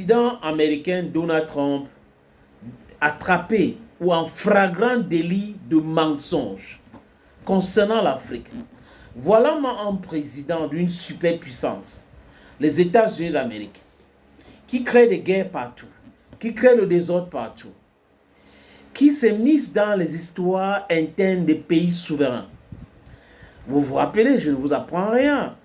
président américain Donald Trump attrapé ou en flagrant délit de mensonge concernant l'Afrique. Voilà un président d'une superpuissance, les États-Unis d'Amérique, qui crée des guerres partout, qui crée le désordre partout, qui s'est mise dans les histoires internes des pays souverains. Vous vous rappelez, je ne vous apprends rien,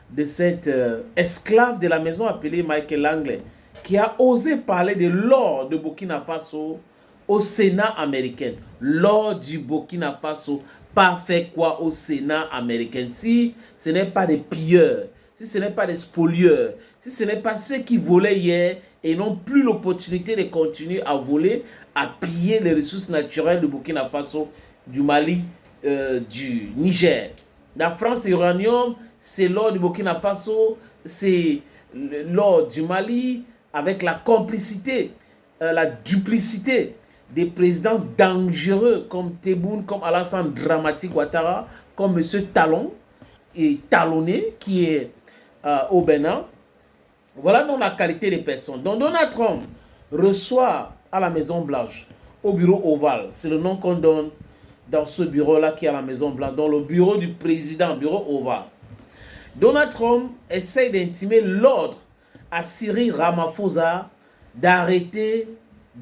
de cet esclave de la maison appelé Michael Langley, qui a osé parler de l'or de Burkina Faso au Sénat américain. L'or du Burkina Faso, pas fait quoi au Sénat américain? Si ce n'est pas des pilleurs, si ce n'est pas des spolieurs, si ce n'est pas ceux qui volaient hier et n'ont plus l'opportunité de continuer à voler, à piller les ressources naturelles du Burkina Faso, du Mali, du Niger. La France, l'uranium, c'est l'or du Burkina Faso, c'est l'or du Mali, avec la complicité, la duplicité des présidents dangereux comme Tebboune, comme Alassane Dramati Ouattara, comme M. Talon et Talonné qui est au Bénin. Voilà donc la qualité des personnes. Donc Donald Trump reçoit à la Maison Blanche, au bureau ovale, c'est le nom qu'on donne dans ce bureau-là qui est à la Maison Blanche, dans le bureau du président, bureau ovale. Donald Trump essaye d'intimer l'ordre à Cyril Ramaphosa d'arrêter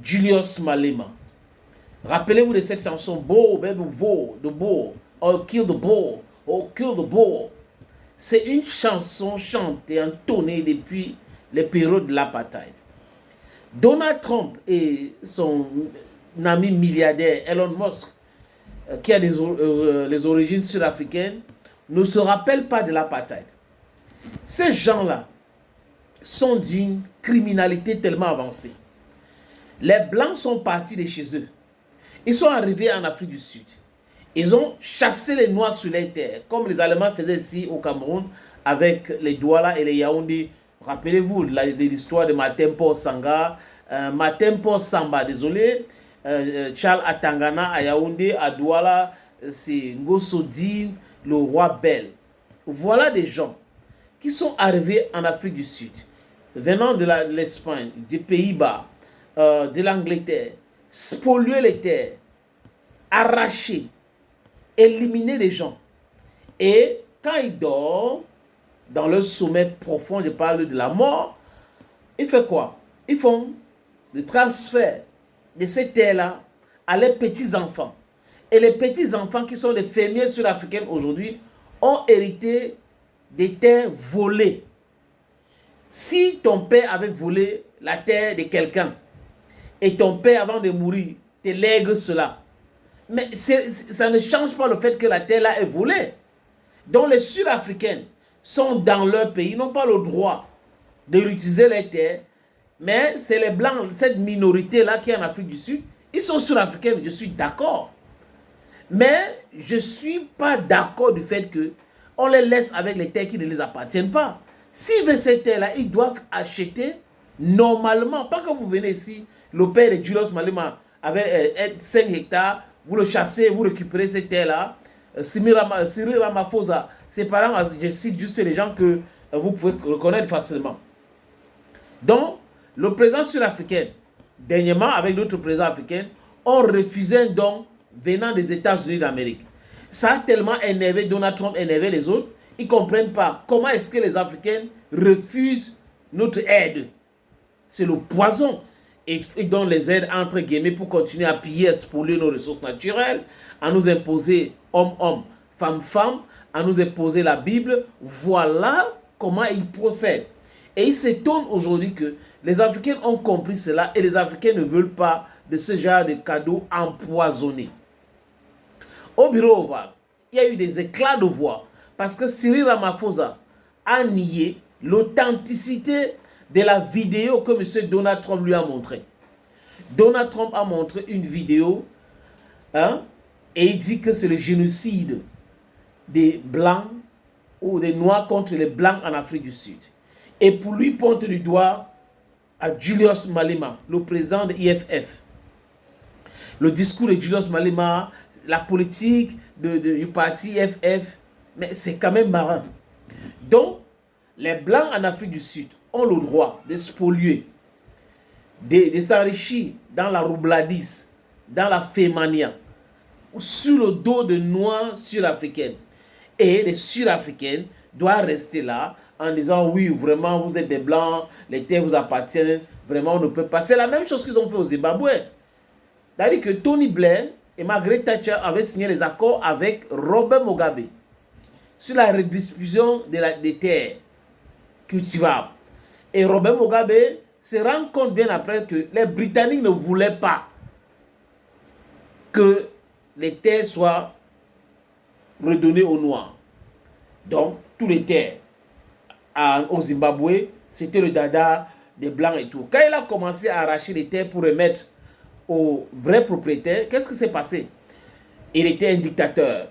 Julius Malema. Rappelez-vous de cette chanson Bo, baby, Bo, the Bo, or kill the Bo, or kill the Bo. C'est une chanson chantée, entonnée depuis les périodes de l'apartheid. Donald Trump et son ami milliardaire Elon Musk, qui a les origines sud-africaines, ne se rappellent pas de l'apartheid. Ces gens-là sont d'une criminalité tellement avancée. Les Blancs sont partis de chez eux. Ils sont arrivés en Afrique du Sud. Ils ont chassé les Noirs sur les terres, comme les Allemands faisaient ici au Cameroun avec les Douala et les Yaoundé. Rappelez-vous l'histoire de Matempo Sanga, Matempo Samba, désolé, Charles Atangana à Yaoundé, à Douala, c'est Ngosodine, le roi Bel. Voilà des gens qui sont arrivés en Afrique du Sud, venant de l'Espagne, des Pays-Bas, de l'Angleterre, spolier les terres, arracher, éliminer les gens. Et quand ils dorment, dans leur sommet profond, je parle de la mort, ils font quoi? Ils font le transfert de ces terres-là à leurs petits-enfants. Et les petits-enfants qui sont les fermiers sud-africains aujourd'hui ont hérité des terres volées. Si ton père avait volé la terre de quelqu'un et ton père, avant de mourir, te lègue cela, mais ça ne change pas le fait que la terre là est volée. Donc les Sud-Africains sont dans leur pays, ils n'ont pas le droit de réutiliser les terres, mais c'est les Blancs, cette minorité-là qui est en Afrique du Sud, ils sont Sud-Africains, je suis d'accord. Mais je ne suis pas d'accord du fait qu'on les laisse avec les terres qui ne les appartiennent pas. S'ils veulent ces terres-là, ils doivent acheter normalement. Pas que vous venez ici, le père de Julius Malema avait 5 hectares, vous le chassez, vous récupérez ces terres-là. Cyril Ramaphosa, ses parents, je cite juste les gens que vous pouvez reconnaître facilement. Donc, le président sud-africain, dernièrement avec d'autres présidents africains, ont refusé un don venant des États-Unis d'Amérique. Ça a tellement énervé Donald Trump, énervé les autres, ils ne comprennent pas comment est-ce que les Africains refusent notre aide. C'est le poison. Et ils donnent les aides entre guillemets pour continuer à piller, à spolier nos ressources naturelles, à nous imposer homme-homme, femme-femme, à nous imposer la Bible. Voilà comment ils procèdent. Et ils s'étonnent aujourd'hui que les Africains ont compris cela et les Africains ne veulent pas de ce genre de cadeaux empoisonnés. Au bureau ovale, il y a eu des éclats de voix parce que Cyril Ramaphosa a nié l'authenticité de la vidéo que M. Donald Trump lui a montrée. Donald Trump a montré une vidéo et il dit que c'est le génocide des Blancs ou des Noirs contre les Blancs en Afrique du Sud. Et pour lui pointe du doigt à Julius Malema, le président de l'IFF. Le discours de Julius Malema, la politique du parti IFF, mais c'est quand même marrant. Donc, les Blancs en Afrique du Sud ont le droit de spolier de s'enrichir dans la roubladise, dans la fémania, sur le dos de noirs sud-africaines. Et les sud-africaines doivent rester là en disant oui, vraiment, vous êtes des blancs, les terres vous appartiennent, vraiment, on ne peut pas. C'est la même chose qu'ils ont fait au Zimbabwe. C'est-à-dire que Tony Blair et Margaret Thatcher avaient signé les accords avec Robert Mugabe sur la redistribution des terres cultivables. Et Robert Mugabe se rend compte bien après que les Britanniques ne voulaient pas que les terres soient redonnées aux Noirs. Donc, tous les terres au Zimbabwe, c'était le dada des Blancs et tout. Quand il a commencé à arracher les terres pour remettre aux vrais propriétaires, qu'est-ce qui s'est passé? Il était un dictateur.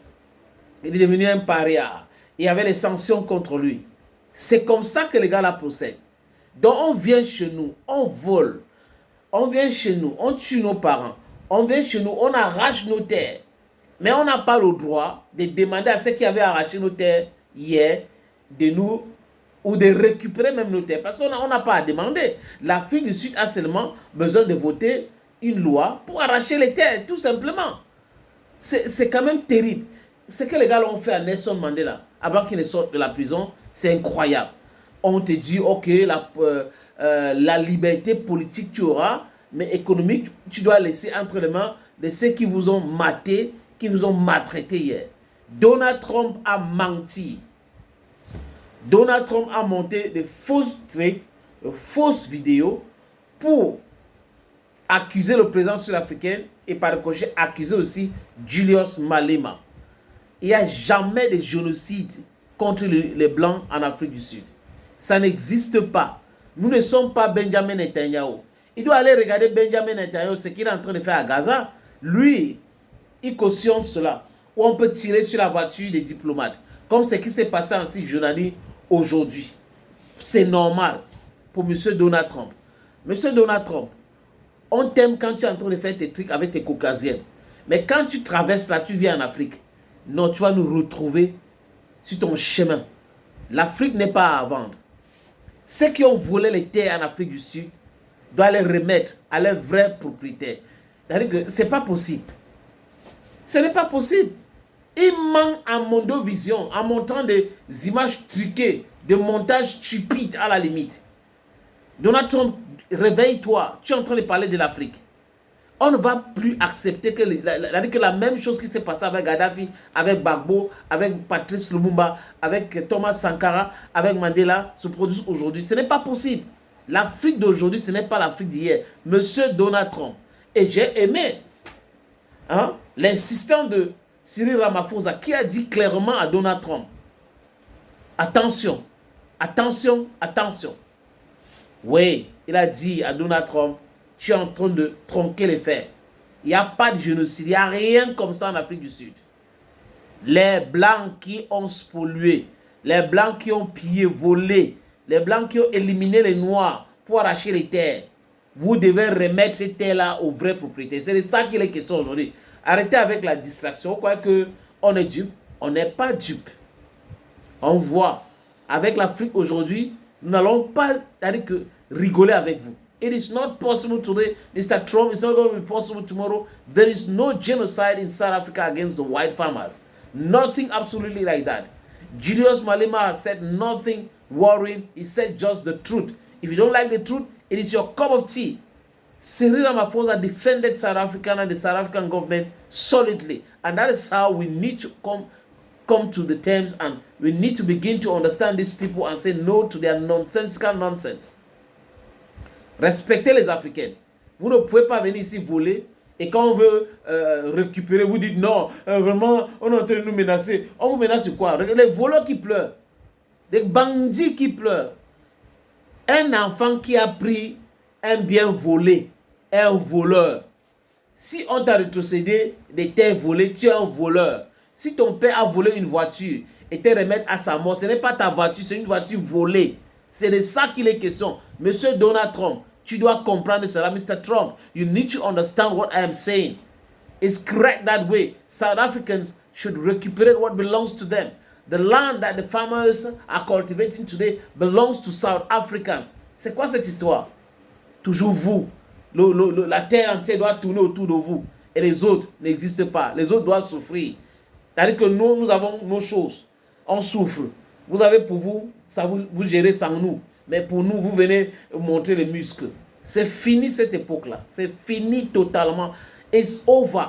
Il est devenu un paria. Il y avait les sanctions contre lui. C'est comme ça que les gars là procèdent. Donc on vient chez nous, on vole. On vient chez nous, on tue nos parents. On vient chez nous, on arrache nos terres. Mais on n'a pas le droit de demander à ceux qui avaient arraché nos terres hier de nous ou de récupérer même nos terres. Parce qu'on n'a pas à demander. L'Afrique du Sud a seulement besoin de voter une loi pour arracher les terres, tout simplement. C'est quand même terrible. Ce que les gars ont fait à Nelson Mandela, avant qu'il ne sorte de la prison, c'est incroyable. On te dit, ok, la liberté politique tu auras, mais économique, tu dois laisser entre les mains de ceux qui vous ont maté, qui vous ont maltraité hier. Donald Trump a menti. Donald Trump a monté de fausses trucs, de fausses vidéos pour accuser le président sud-africain et par ricochet accuser aussi Julius Malema. Il n'y a jamais de génocide contre les Blancs en Afrique du Sud. Ça n'existe pas. Nous ne sommes pas Benjamin Netanyahu. Il doit aller regarder Benjamin Netanyahu, ce qu'il est en train de faire à Gaza. Lui, il cautionne cela. Où on peut tirer sur la voiture des diplomates. Comme ce qui s'est passé en Cisjordanie aujourd'hui. C'est normal pour M. Donald Trump. M. Donald Trump, on t'aime quand tu es en train de faire tes trucs avec tes caucasiennes. Mais quand tu traverses là, tu viens en Afrique. Non, tu vas nous retrouver sur ton chemin. L'Afrique n'est pas à vendre. Ceux qui ont volé les terres en Afrique du Sud doivent les remettre à leurs vrais propriétaires. C'est-à-dire que ce n'est pas possible. Ce n'est pas possible. Il manque en mondovision, en montrant des images truquées, des montages stupides à la limite. Donald Trump, réveille-toi. Tu es en train de parler de l'Afrique. On ne va plus accepter que la même chose qui s'est passée avec Gaddafi, avec Gbagbo, avec Patrice Lumumba, avec Thomas Sankara, avec Mandela se produise aujourd'hui. Ce n'est pas possible. L'Afrique d'aujourd'hui, ce n'est pas l'Afrique d'hier. Monsieur Donald Trump. Et j'ai aimé l'insistant de Cyril Ramaphosa qui a dit clairement à Donald Trump, attention, attention, attention. Oui, il a dit à Donald Trump, tu es en train de tronquer les fers. Il n'y a pas de génocide, il n'y a rien comme ça en Afrique du Sud. Les Blancs qui ont spolié, les Blancs qui ont pillé, volé, les Blancs qui ont éliminé les Noirs pour arracher les terres, vous devez remettre ces terres-là aux vrais propriétaires. C'est de ça qu'il est question aujourd'hui. Arrêtez avec la distraction. Quoi que on est dupe, on n'est pas dupe. On voit, avec l'Afrique aujourd'hui, nous n'allons pas rigoler avec vous. It is not possible today, Mr. Trump. It's not going to be possible tomorrow. There is no genocide in South Africa against the white farmers. Nothing absolutely like that. Julius Malema has said nothing worrying. He said just the truth. If you don't like the truth, it is your cup of tea. Cyril Ramaphosa defended South Africa and the South African government solidly. And that is how we need to come to the terms, and we need to begin to understand these people and say no to their nonsensical nonsense. Respectez les Africains. Vous ne pouvez pas venir ici voler et quand on veut récupérer, vous dites non, vraiment, on est en train de nous menacer. On vous menace sur quoi? Les voleurs qui pleurent, les bandits qui pleurent. Un enfant qui a pris un bien volé est un voleur. Si on t'a rétrocédé des terres volées, tu es un voleur. Si ton père a volé une voiture et te remettre à sa mort, ce n'est pas ta voiture, c'est une voiture volée. C'est de ça qu'il est question. Monsieur Donald Trump, tu dois comprendre cela. Mr. Trump, you need to understand what I am saying. It's correct that way. South Africans should recuperate what belongs to them. The land that the farmers are cultivating today belongs to South Africans. C'est quoi cette histoire? Toujours vous, La terre entière doit tourner autour de vous. Et les autres n'existent pas. Les autres doivent souffrir. C'est-à-dire que nous avons nos choses. On souffre. Vous avez pour vous, ça vous gérez sans nous. Mais pour nous, vous venez montrer les muscles. C'est fini cette époque-là. C'est fini totalement. It's over.